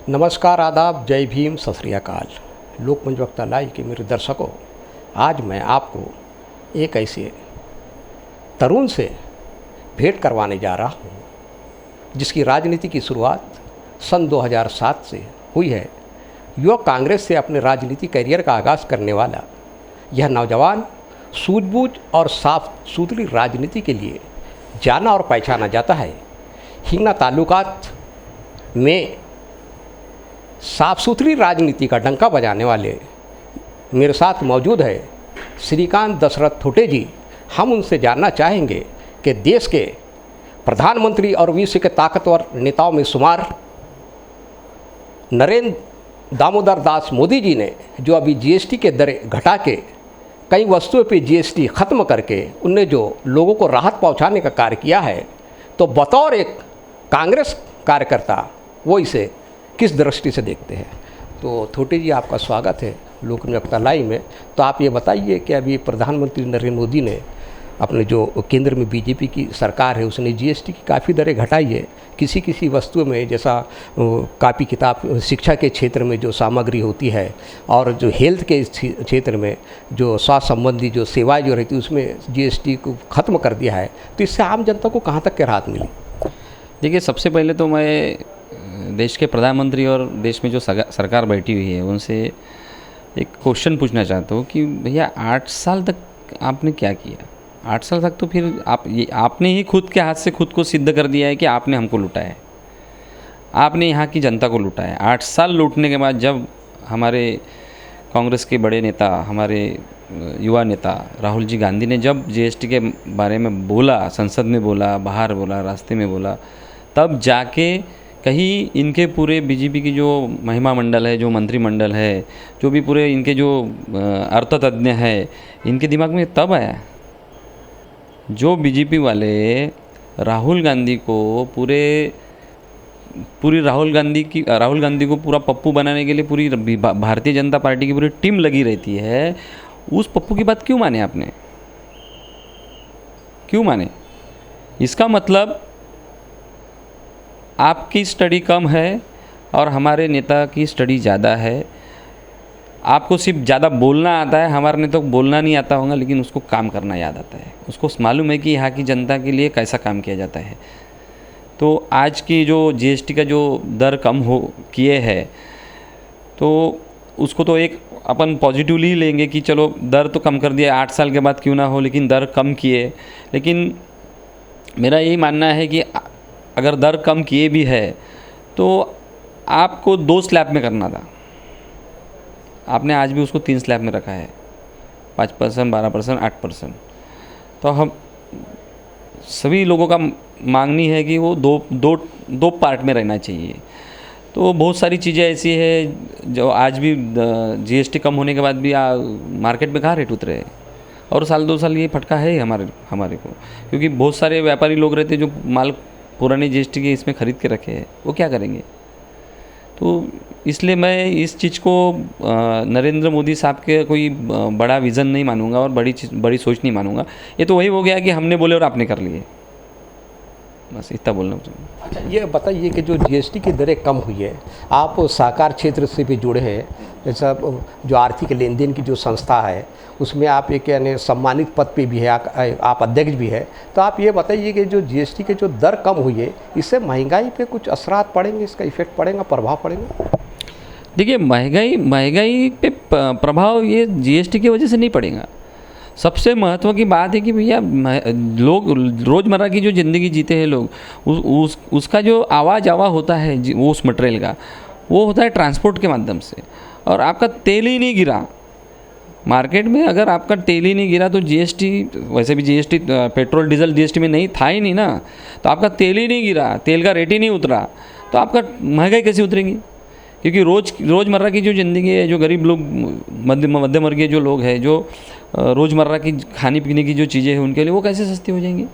नमस्कार, आदाब, जय भीम, सत श्री अकाल। लोकमंच वक्ता लाइव के मेरे दर्शकों, आज मैं आपको एक ऐसे तरुण से भेंट करवाने जा रहा हूँ जिसकी राजनीति की शुरुआत सन 2007 से हुई है। युवक कांग्रेस से अपने राजनीति करियर का आगाज़ करने वाला यह नौजवान सूझबूझ और साफ सुथरी राजनीति के लिए जाना और पहचाना जाता है। हिंगना ताल्लुकात में साफ सुथरी राजनीति का डंका बजाने वाले मेरे साथ मौजूद है श्रीकांत दशरथ थोटे जी। हम उनसे जानना चाहेंगे कि देश के प्रधानमंत्री और विश्व के ताकतवर नेताओं में शुमार नरेंद्र दामोदर दास मोदी जी ने जो अभी जीएसटी के दरें घटा के कई वस्तुओं पे जीएसटी ख़त्म करके उनने जो लोगों को राहत पहुंचाने का कार्य किया है, तो बतौर एक कांग्रेस कार्यकर्ता वो इसे किस दृष्टि से देखते हैं। तो थोटे जी, आपका स्वागत है लोकमंच वक्ता लाइव में। तो आप ये बताइए कि अभी प्रधानमंत्री नरेंद्र मोदी ने अपने जो केंद्र में बीजेपी की सरकार है उसने जीएसटी की काफ़ी दरें घटाई है। किसी किसी वस्तुओं में, जैसा कापी किताब, शिक्षा के क्षेत्र में जो सामग्री होती है और जो हेल्थ के क्षेत्र में जो स्वास्थ्य संबंधी जो सेवाएं जो रहती है उसमें जीएसटी को ख़त्म कर दिया है। तो इससे आम जनता को कहाँ तक के राहत मिली? देखिए, सबसे पहले तो मैं देश के प्रधानमंत्री और देश में जो सरकार बैठी हुई है उनसे एक क्वेश्चन पूछना चाहता हूँ कि भैया 8 साल तक आपने क्या किया? 8 साल तक तो फिर आपने ही खुद के हाथ से खुद को सिद्ध कर दिया है कि आपने हमको लूटा है, आपने यहाँ की जनता को लूटा है। 8 साल लूटने के बाद जब हमारे कांग्रेस के बड़े नेता, हमारे युवा नेता राहुल जी गांधी ने जब जीएसटी के बारे में बोला, संसद में बोला, बाहर बोला, रास्ते में बोला, तब जाके कहीं इनके पूरे बीजेपी की जो महिमा मंडल है, जो मंत्रिमंडल है, जो भी पूरे इनके जो अर्थतज्ञ है, इनके दिमाग में तब आया। जो बीजेपी वाले राहुल गांधी को पूरी राहुल गांधी को पूरा पप्पू बनाने के लिए पूरी भारतीय जनता पार्टी की पूरी टीम लगी रहती है, उस पप्पू की बात क्यों माने आपने? क्यों माने? इसका मतलब आपकी स्टडी कम है और हमारे नेता की स्टडी ज़्यादा है। आपको सिर्फ ज़्यादा बोलना आता है, हमारे नेता को बोलना नहीं आता होगा, लेकिन उसको काम करना याद आता है। उसको मालूम है कि यहाँ की जनता के लिए कैसा काम किया जाता है। तो आज की जो जीएसटी का जो दर कम किए है, तो उसको तो एक अपन पॉजिटिवली लेंगे कि चलो दर तो कम कर दिया, 8 साल के बाद क्यों ना हो, लेकिन दर कम किए। लेकिन मेरा यही मानना है कि अगर दर कम किए भी है तो आपको 2 स्लैब में करना था। आपने आज भी उसको 3 स्लैब में रखा है, 5%, 12%, 8%। तो हम सभी लोगों का मांगनी है कि वो दो पार्ट में रहना चाहिए। तो बहुत सारी चीज़ें ऐसी है जो आज भी जीएसटी कम होने के बाद भी मार्केट में कहाँ रेट उतरे हैं, और साल 2 साल ये फटका है हमारे को, क्योंकि बहुत सारे व्यापारी लोग रहते हैं जो माल पुराने जीएसटी के इसमें ख़रीद के रखे हैं, वो क्या करेंगे? तो इसलिए मैं इस चीज़ को नरेंद्र मोदी साहब के कोई बड़ा विज़न नहीं मानूंगा और बड़ी सोच नहीं मानूंगा। ये तो वही हो गया कि हमने बोले और आपने कर लिए, बस इतना बोलना चाहूँगा। अच्छा, ये बताइए कि जो जीएसटी की दरें कम हुई है, आप सहकार क्षेत्र से भी जुड़े हैं, जैसा जो आर्थिक लेन देन की जो संस्था है उसमें आप एक यानी सम्मानित पद पे भी है, आप अध्यक्ष भी है। तो आप ये बताइए कि जो जीएसटी के जो दर कम हुई है, इससे महंगाई पे कुछ असरात पड़ेंगे, इसका इफेक्ट पड़ेगा, प्रभाव पड़ेगा? देखिए, महंगाई पे प्रभाव ये जीएसटी की वजह से नहीं पड़ेगा। सबसे महत्व की बात है कि भैया लोग रोज़मर्रा की जो ज़िंदगी जीते हैं लोग, उसका जो आवा होता है वो उस मटेरियल का, वो होता है ट्रांसपोर्ट के माध्यम से। और आपका तेल ही नहीं गिरा मार्केट में, अगर आपका तेल ही नहीं गिरा तो जीएसटी, वैसे भी जीएसटी पेट्रोल डीजल जीएसटी में नहीं था ही नहीं ना, तो आपका तेल ही नहीं गिरा, तेल का रेट ही नहीं उतरा, तो आपका महंगाई कैसे उतरेगी? क्योंकि रोज़मर्रा की जो ज़िंदगी है, जो गरीब लोग, मध्यम वर्गीय जो लोग हैं, जो रोज़मर्रा की खाने पीने की जो चीज़ें हैं उनके लिए वो कैसे सस्ती हो जाएंगी?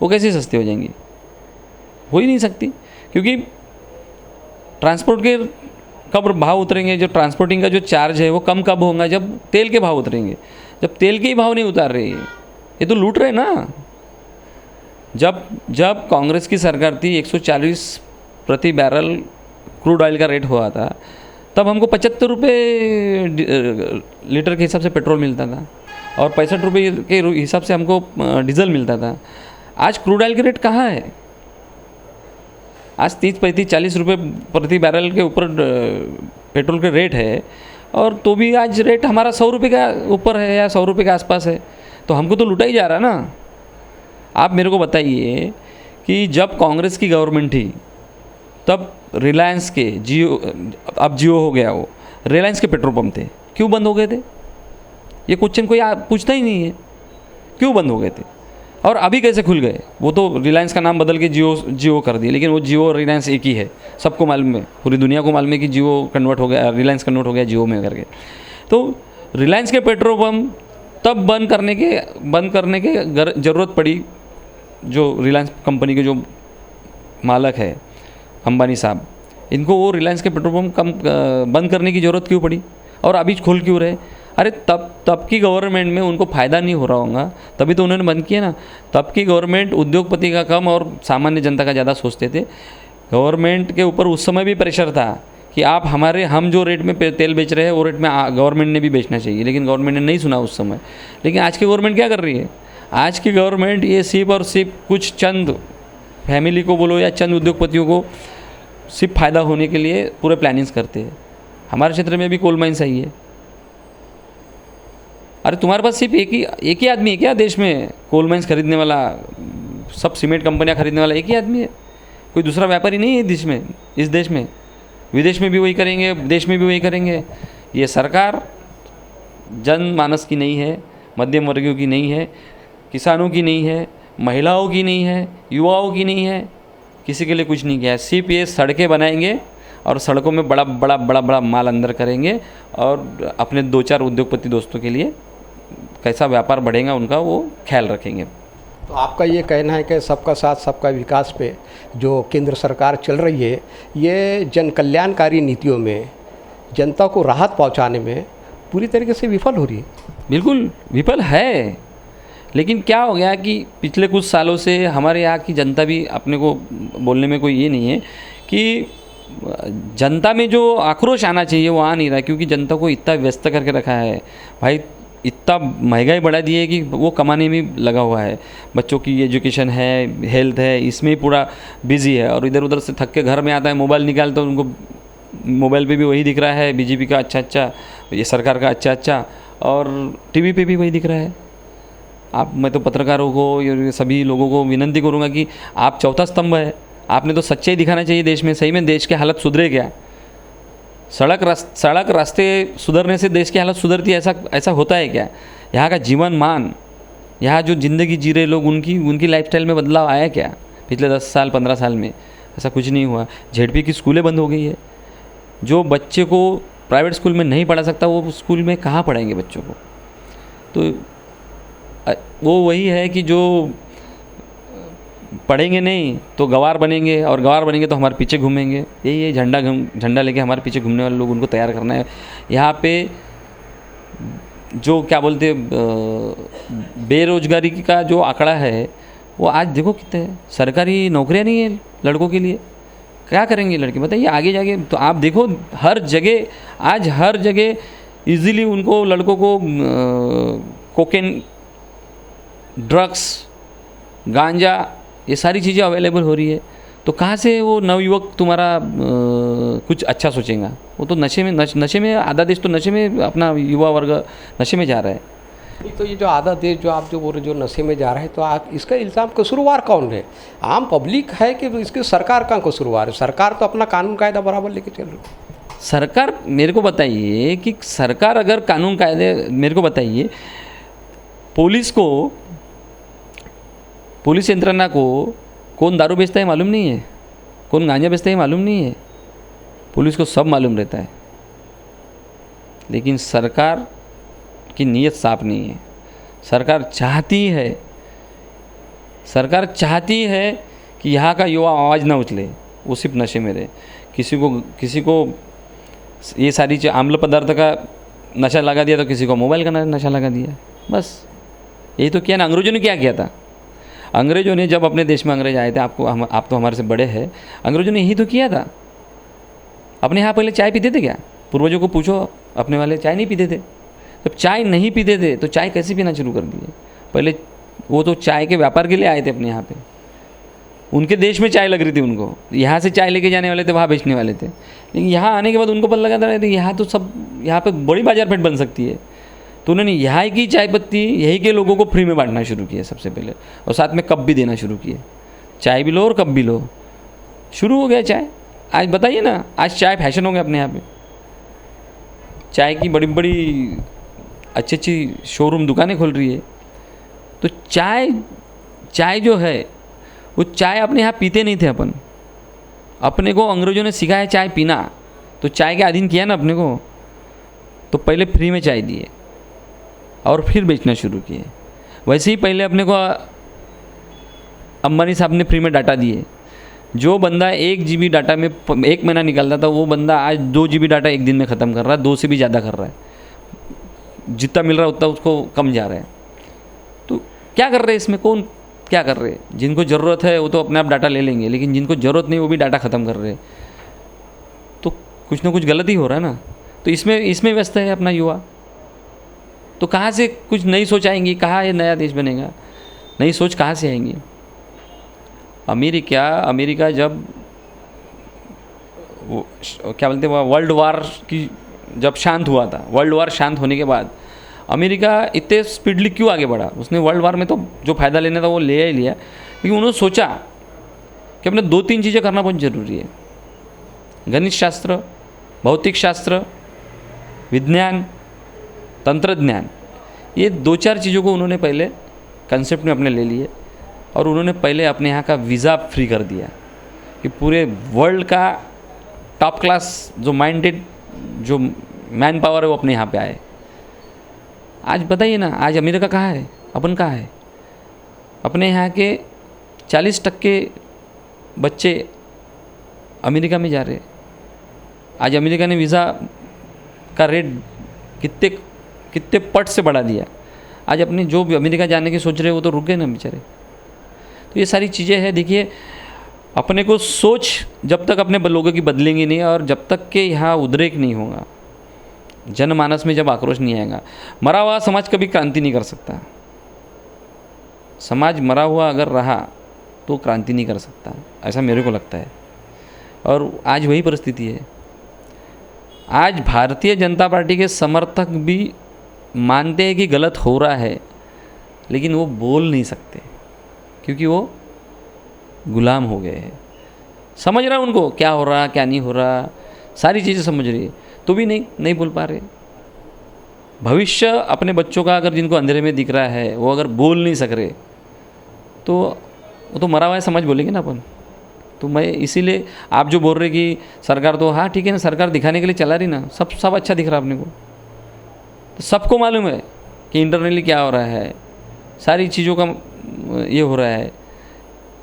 वो कैसे सस्ती हो जाएंगी? हो ही नहीं सकती, क्योंकि ट्रांसपोर्ट के कब भाव उतरेंगे? जो ट्रांसपोर्टिंग का जो चार्ज है वो कब होगा? जब तेल के भाव उतरेंगे। जब तेल के ही भाव नहीं उतार रही है, ये तो लूट रहे ना। जब कांग्रेस की सरकार थी 140 प्रति बैरल क्रूड ऑयल का रेट हुआ था तब हमको 75 रुपये लीटर के हिसाब से पेट्रोल मिलता था और 65 रुपये के हिसाब से हमको डीजल मिलता था। आज क्रूड ऑयल के रेट कहाँ है? आज 30-35-40 रुपये प्रति बैरल के ऊपर पेट्रोल के रेट है और तो भी आज रेट हमारा 100 रुपये का ऊपर है या 100 रुपये के आसपास है, तो हमको तो लुटा ही जा रहा ना। आप मेरे को बताइए कि जब कांग्रेस की गवर्नमेंट थी तब रिलायंस के जियो, अब जियो हो गया, वो रिलायंस के पेट्रोल पंप थे, क्यों बंद हो गए थे? ये क्वेश्चन कोई पूछता ही नहीं है, क्यों बंद हो गए थे और अभी कैसे खुल गए? वो तो रिलायंस का नाम बदल के जियो कर दिया, लेकिन वो जियो और रिलायंस एक ही है, सबको मालूम है, पूरी दुनिया को मालूम है कि जियो कन्वर्ट हो गया, रिलायंस कन्वर्ट हो गया जियो में करके। तो रिलायंस के पेट्रोल पंप तब बंद करने के ज़रूरत पड़ी, जो रिलायंस कंपनी के जो मालक है अंबानी साहब, इनको वो रिलायंस के पेट्रोल पंप बंद करने की ज़रूरत क्यों पड़ी और अभी खोल क्यों रहे? अरे तब की गवर्नमेंट में उनको फ़ायदा नहीं हो रहा होगा, तभी तो उन्होंने बंद किया ना। तब की गवर्नमेंट उद्योगपति का कम और सामान्य जनता का ज़्यादा सोचते थे। गवर्नमेंट के ऊपर उस समय भी प्रेशर था कि आप हम जो रेट में तेल बेच रहे हैं वो रेट में गवर्नमेंट ने भी बेचना चाहिए, लेकिन गवर्नमेंट ने नहीं सुना उस समय। लेकिन आज की गवर्नमेंट क्या कर रही है? आज की गवर्नमेंट ये सिर्फ और सिर्फ कुछ चंद फैमिली को बोलो या चंद उद्योगपतियों को सिर्फ फ़ायदा होने के लिए पूरे प्लानिंग्स करते हैं। हमारे क्षेत्र में भी कोल माइन्स आई है। अरे तुम्हारे पास सिर्फ एक ही आदमी है क्या देश में कोल माइन्स खरीदने वाला? सब सीमेंट कंपनियां खरीदने वाला एक ही आदमी है, कोई दूसरा व्यापारी नहीं है इस देश में। विदेश में भी वही करेंगे, देश में भी वही करेंगे। ये सरकार जनमानस की नहीं है, मध्यम वर्गीयों की नहीं है, किसानों की नहीं है, महिलाओं की नहीं है, युवाओं की नहीं है, किसी के लिए कुछ नहीं किया है। सिर्फ ये सड़कें बनाएंगे और सड़कों में बड़ा माल अंदर करेंगे और अपने 2-4 उद्योगपति दोस्तों के लिए कैसा व्यापार बढ़ेगा उनका वो ख्याल रखेंगे। तो आपका ये कहना है कि सबका साथ सबका विकास पे जो केंद्र सरकार चल रही है, ये जन कल्याणकारी नीतियों में जनता को राहत पहुंचाने में पूरी तरीके से विफल हो रही है? बिल्कुल विफल है, लेकिन क्या हो गया कि पिछले कुछ सालों से हमारे यहाँ की जनता भी, अपने को बोलने में कोई ये नहीं है कि जनता में जो आक्रोश आना चाहिए वो आ नहीं रहा, क्योंकि जनता को इतना व्यस्त करके रखा है भाई, इतना महंगाई बढ़ा दी है कि वो कमाने में लगा हुआ है। बच्चों की एजुकेशन है, हेल्थ है, इसमें ही पूरा बिजी है और इधर उधर से थक के घर में आता है, मोबाइल निकालता है, उनको मोबाइल पे भी वही दिख रहा है, बीजेपी का अच्छा, ये सरकार का अच्छा, और टीवी पे भी वही दिख रहा है। मैं तो पत्रकारों को, ये सभी लोगों को विनती करूँगा कि आप चौथा स्तंभ है, आपने तो सच्चाई दिखाना चाहिए देश में। सही में देश की हालत सुधरे क्या? सड़क रास्ते सुधरने से देश की हालत सुधरती है, ऐसा होता है क्या? यहाँ का जीवन मान, यहाँ जो ज़िंदगी जी रहे लोग, उनकी लाइफस्टाइल में बदलाव आया क्या पिछले 10 साल 15 साल में? ऐसा कुछ नहीं हुआ। जेडपी की स्कूलें बंद हो गई है। जो बच्चे को प्राइवेट स्कूल में नहीं पढ़ा सकता वो स्कूल में कहाँ पढ़ाएंगे बच्चों को? तो वो वही है कि जो पढ़ेंगे नहीं तो गवार बनेंगे, और गवार बनेंगे तो हमारे पीछे घूमेंगे। यही झंडा लेके हमारे पीछे घूमने वाले लोग, उनको तैयार करना है। यहाँ पे जो क्या बोलते बेरोजगारी का जो आंकड़ा है वो आज देखो कितने है। सरकारी नौकरियाँ नहीं है लड़कों के लिए, क्या करेंगे लड़के बताइए आगे जाके? तो आप देखो हर जगह इजीली उनको लड़कों को कोकेन, ड्रग्स, गांजा, ये सारी चीज़ें अवेलेबल हो रही है। तो कहाँ से वो नवयुवक तुम्हारा कुछ अच्छा सोचेगा? वो तो नशे में आधा देश तो नशे में, अपना युवा वर्ग नशे में जा रहा है। तो ये जो आधा देश जो आप जो बोल रहे जो नशे में जा रहा है, तो आप इसका इल्ज़ाम कसूरवार कौन है? आम पब्लिक है कि इसकी सरकार का कसूरवार है? सरकार तो अपना कानून कायदा बराबर लेके चल रही है। सरकार, मेरे को बताइए कि सरकार अगर कानून कायदे, मेरे को बताइए पुलिस यंत्रणा को कौन दारू बेचता है मालूम नहीं है, कौन गांजा बेचता है मालूम नहीं है, पुलिस को सब मालूम रहता है। लेकिन सरकार की नीयत साफ नहीं है। सरकार चाहती है कि यहाँ का युवा आवाज़ ना उछले, वो सिर्फ नशे में रहे। किसी को ये सारी चीज़, आम्ल पदार्थ का नशा लगा दिया तो किसी को मोबाइल का नशा लगा दिया, बस यही तो किया ना। अंग्रेज़ों ने क्या किया था? अंग्रेज़ों ने जब अपने देश में अंग्रेज आए थे, आप तो हमारे से बड़े हैं, अंग्रेज़ों ने यही तो किया था। अपने यहाँ पहले चाय पीते थे क्या? पूर्वजों को पूछो, अपने वाले चाय नहीं पीते थे। जब चाय नहीं पीते थे तो चाय कैसे पीना शुरू कर दिए? पहले वो तो चाय के व्यापार के लिए आए थे अपने यहाँ पे, उनके देश में चाय लग रही थी उनको, यहाँ से चाय लेके जाने वाले थे, वहाँ बेचने वाले थे। लेकिन यहाँ आने के बाद उनको पता लगा था यहाँ तो सब, यहाँ पे बड़ी बाजार पेट बन सकती है। तो उन्होंने यहाँ की चाय पत्ती यहीं के लोगों को फ्री में बांटना शुरू किया सबसे पहले, और साथ में कप भी देना शुरू किए। चाय भी लो और कप भी लो, शुरू हो गया चाय। आज बताइए ना, आज चाय फैशन हो गया अपने यहाँ पे। चाय की बड़ी बड़ी अच्छी अच्छी शोरूम दुकानें खुल रही है। तो चाय जो है वो चाय अपने यहाँ पीते नहीं थे अपन, अपने को अंग्रेज़ों ने सिखाया चाय पीना, तो चाय के अधीन किया ना अपने को। तो पहले फ्री में चाय दिए और फिर बेचना शुरू किए। वैसे ही पहले अपने को अंबानी साहब ने फ्री में डाटा दिए। जो बंदा 1 GB डाटा में 1 महीना निकालता था, वो बंदा आज 2 GB डाटा एक दिन में ख़त्म कर रहा है, 2 से भी ज़्यादा कर रहा है। जितना मिल रहा है उतना उसको कम जा रहा है। तो क्या कर रहे हैं इसमें, कौन क्या कर रहे हैं? जिनको ज़रूरत है वो तो अपने आप डाटा ले लेंगे, लेकिन जिनको ज़रूरत नहीं वो भी डाटा ख़त्म कर रहे हैं। तो कुछ ना कुछ गलत ही हो रहा है ना। तो इसमें व्यस्त है अपना युवा। तो कहाँ से कुछ नई सोच आएंगी, कहाँ ये नया देश बनेगा? नई सोच कहाँ से आएंगी? अमेरिका जब वो क्या बोलते हैं, वर्ल्ड वार की जब शांत हुआ था, वर्ल्ड वार शांत होने के बाद अमेरिका इतने स्पीडली क्यों आगे बढ़ा? उसने वर्ल्ड वार में तो जो फ़ायदा लेना था वो ले ही लिया, लेकिन उन्होंने सोचा कि अपने 2-3 चीज़ें करना बहुत ज़रूरी है। गणित शास्त्र, भौतिक शास्त्र, विज्ञान, तंत्रज्ञान, ये 2-4 चीज़ों को उन्होंने पहले कंसेप्ट में अपने ले लिए। और उन्होंने पहले अपने यहाँ का वीज़ा फ्री कर दिया कि पूरे वर्ल्ड का टॉप क्लास जो माइंडेड जो मैन पावर है वो अपने यहाँ पे आए। आज बताइए ना, आज अमेरिका कहाँ है, अपन कहाँ है? अपने यहाँ के 40% बच्चे अमेरिका में जा रहे हैं। आज अमेरिका ने वीज़ा का रेट कितने पट से बढ़ा दिया। आज अपने जो भी अमेरिका जाने की सोच रहे वो तो रुक गए ना बेचारे। तो ये सारी चीज़ें हैं। देखिए, अपने को सोच जब तक अपने लोगों की बदलेंगी नहीं, और जब तक के यहाँ उद्रेक नहीं होगा, जनमानस में जब आक्रोश नहीं आएगा, मरा हुआ समाज कभी क्रांति नहीं कर सकता। समाज मरा हुआ अगर रहा तो क्रांति नहीं कर सकता, ऐसा मेरे को लगता है। और आज वही परिस्थिति है। आज भारतीय जनता पार्टी के समर्थक भी मानते हैं कि गलत हो रहा है, लेकिन वो बोल नहीं सकते क्योंकि वो गुलाम हो गए हैं। समझ रहा उनको क्या हो रहा क्या नहीं हो रहा, सारी चीज़ें समझ रही है, तो भी नहीं बोल पा रहे। भविष्य अपने बच्चों का अगर जिनको अंधेरे में दिख रहा है वो अगर बोल नहीं सक रहे तो वो तो मरा हुआ है समझ बोलेंगे ना अपन। तो मैं इसीलिए आप जो बोल रहे कि सरकार, तो हाँ ठीक है ना, सरकार दिखाने के लिए चला रही ना, सब अच्छा दिख रहा है अपने को। तो सबको मालूम है कि इंटरनली क्या हो रहा है, सारी चीज़ों का ये हो रहा है,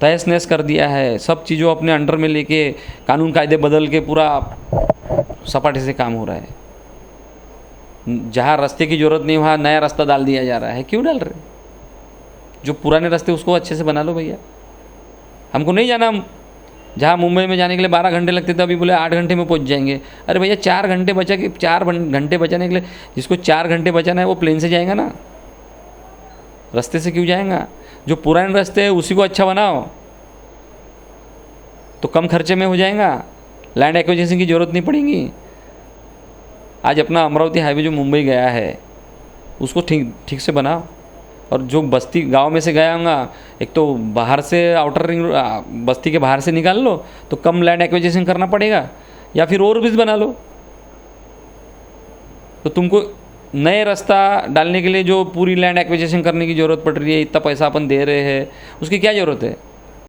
तहस नहस कर दिया है, सब चीज़ों अपने अंडर में लेके कानून कायदे बदल के पूरा सपाटे से काम हो रहा है। जहाँ रास्ते की ज़रूरत नहीं वहाँ नया रास्ता डाल दिया जा रहा है। क्यों डाल रहे? जो पुराने रास्ते उसको अच्छे से बना लो भैया। हमको नहीं जाना, जहाँ मुंबई में जाने के लिए 12 घंटे लगते थे, अभी बोले 8 घंटे में पहुँच जाएंगे। अरे भैया 4 घंटे बचा के 4 घंटे बचाने के लिए, जिसको 4 घंटे बचाना है वो प्लेन से जाएगा ना, रास्ते से क्यों जाएगा? जो पुराने रास्ते हैं उसी को अच्छा बनाओ तो कम खर्चे में हो जाएगा, लैंड एक्विजिशन की ज़रूरत नहीं पड़ेगी। आज अपना अमरावती हाईवे जो मुंबई गया है उसको ठीक से बनाओ। और जो बस्ती गांव में से गया होगा, एक तो बाहर से आउटर रिंग बस्ती के बाहर से निकाल लो तो कम लैंड एक्विजिशन करना पड़ेगा, या फिर ओवरब्रिज बना लो। तो तुमको नए रास्ता डालने के लिए जो पूरी लैंड एक्विजिशन करने की ज़रूरत पड़ रही है, इतना पैसा अपन दे रहे हैं, उसकी क्या ज़रूरत है?